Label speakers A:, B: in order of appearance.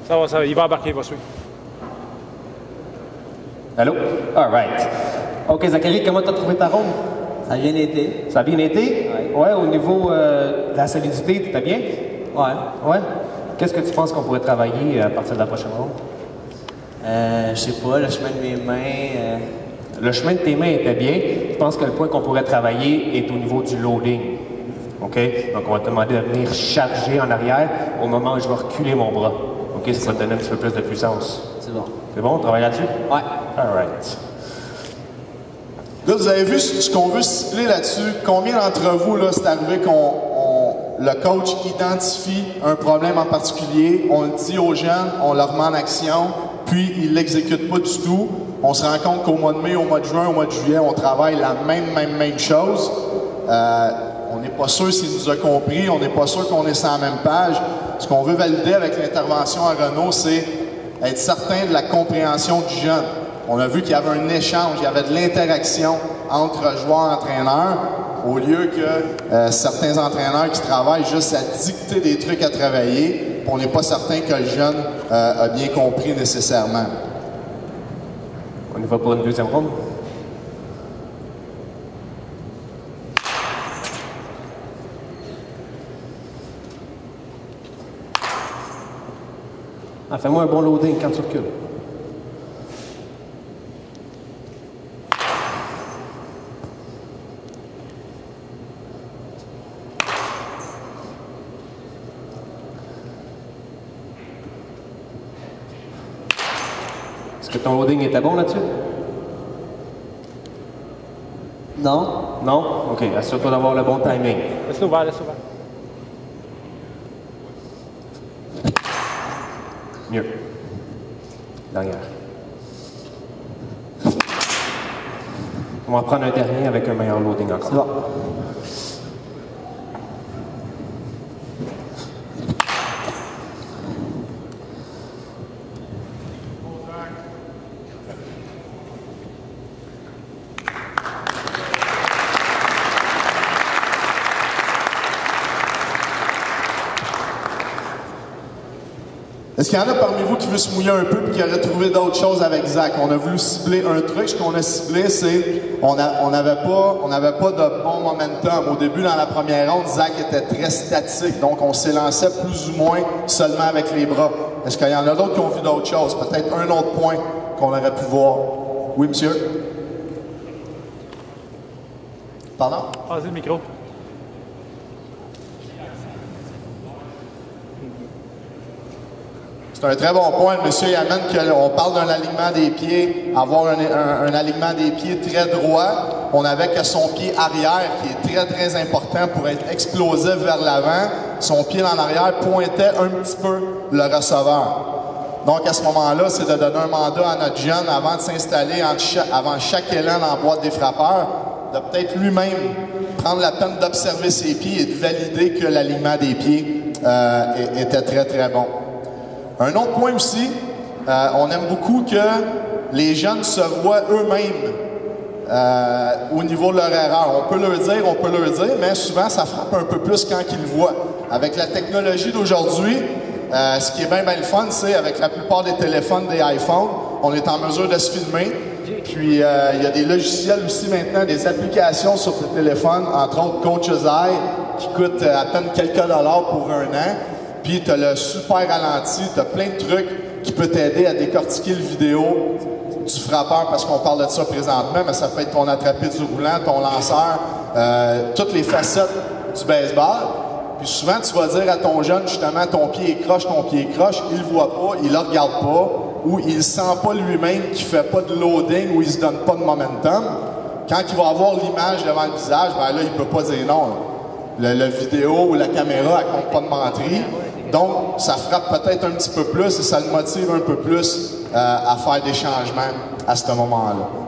A: Ça va, il va embarquer, il va suivre.
B: Allô? All right. OK, Zachary, comment tu as trouvé ta ronde?
C: Ça a bien été.
B: Ça a bien été? Ouais, au niveau de la solidité, tu étais bien?
C: Ouais.
B: Ouais. Qu'est-ce que tu penses qu'on pourrait travailler à partir de la prochaine ronde?
C: Je sais pas, le chemin de mes mains.
B: Le chemin de tes mains était bien. Je pense que le point qu'on pourrait travailler est au niveau du loading. OK? Donc, on va te demander de venir charger en arrière au moment où je vais reculer mon bras. OK? Ça va te donner un petit peu plus de puissance.
C: C'est bon.
B: C'est bon? On travaille là-dessus?
C: Ouais.
B: All right.
D: Là, vous avez vu ce qu'on veut cibler là-dessus. Combien d'entre vous, là, c'est arrivé le coach identifie un problème en particulier, on le dit aux jeunes, on leur met en action, puis ils ne l'exécutent pas du tout. On se rend compte qu'au mois de mai, au mois de juin, au mois de juillet, on travaille la même chose. On n'est pas sûr s'il nous a compris, on n'est pas sûr qu'on est sur la même page. Ce qu'on veut valider avec l'intervention à Renault, c'est être certain de la compréhension du jeune. On a vu qu'il y avait un échange, il y avait de l'interaction entre joueurs et entraîneurs, au lieu que certains entraîneurs qui travaillent juste à dicter des trucs à travailler, on n'est pas certain que le jeune a bien compris nécessairement.
B: On y va pour une deuxième ronde? Ah, fais-moi un bon loading quand tu recules. Est-ce que ton loading était bon là-dessus?
C: Non.
B: Non? OK. Assure-toi d'avoir le bon timing.
A: Laisse-le ouvert, laisse-le ouvert.
B: Mieux. Dernière. On va prendre un dernier avec un meilleur loading encore.
C: C'est bon.
D: Est-ce qu'il y en a parmi vous qui veut se mouiller un peu et qui aurait trouvé d'autres choses avec Zach? On a voulu cibler un truc. Ce qu'on a ciblé, c'est on n'avait pas de bon momentum. Au début, dans la première ronde, Zach était très statique. Donc, on s'élançait plus ou moins seulement avec les bras. Est-ce qu'il y en a d'autres qui ont vu d'autres choses? Peut-être un autre point qu'on aurait pu voir. Oui, monsieur? Pardon?
A: Passez le micro.
D: C'est un très bon point, monsieur. Il amène qu'on parle d'un alignement des pieds, avoir un alignement des pieds très droit. On avait que son pied arrière, qui est très important pour être explosif vers l'avant. Son pied en arrière pointait un petit peu le receveur. Donc, à ce moment-là, c'est de donner un mandat à notre jeune avant de s'installer, avant chaque élan dans la boîte des frappeurs, de peut-être lui-même prendre la peine d'observer ses pieds et de valider que l'alignement des pieds était très bon. Un autre point aussi, on aime beaucoup que les jeunes se voient eux-mêmes au niveau de leur erreur. On peut leur dire, mais souvent ça frappe un peu plus quand ils le voient. Avec la technologie d'aujourd'hui, ce qui est bien le fun, c'est avec la plupart des téléphones, des iPhones, on est en mesure de se filmer. Puis il y a des logiciels aussi maintenant, des applications sur le téléphone, entre autres Coach's Eye, qui coûtent à peine quelques dollars pour un an. Puis tu as le super ralenti, tu as plein de trucs qui peuvent t'aider à décortiquer le vidéo du frappeur, parce qu'on parle de ça présentement, mais ça peut être ton attrapé du roulant, ton lanceur, toutes les facettes du baseball. Puis souvent, tu vas dire à ton jeune, justement, ton pied est croche, il ne voit pas, il ne le regarde pas, ou il ne sent pas lui-même qu'il ne fait pas de loading, ou il ne se donne pas de momentum. Quand il va avoir l'image devant le visage, ben là, il ne peut pas dire non. Le vidéo ou la caméra, elle ne compte pas de menterie. Donc, ça frappe peut-être un petit peu plus et ça le motive un peu plus à faire des changements à ce moment-là.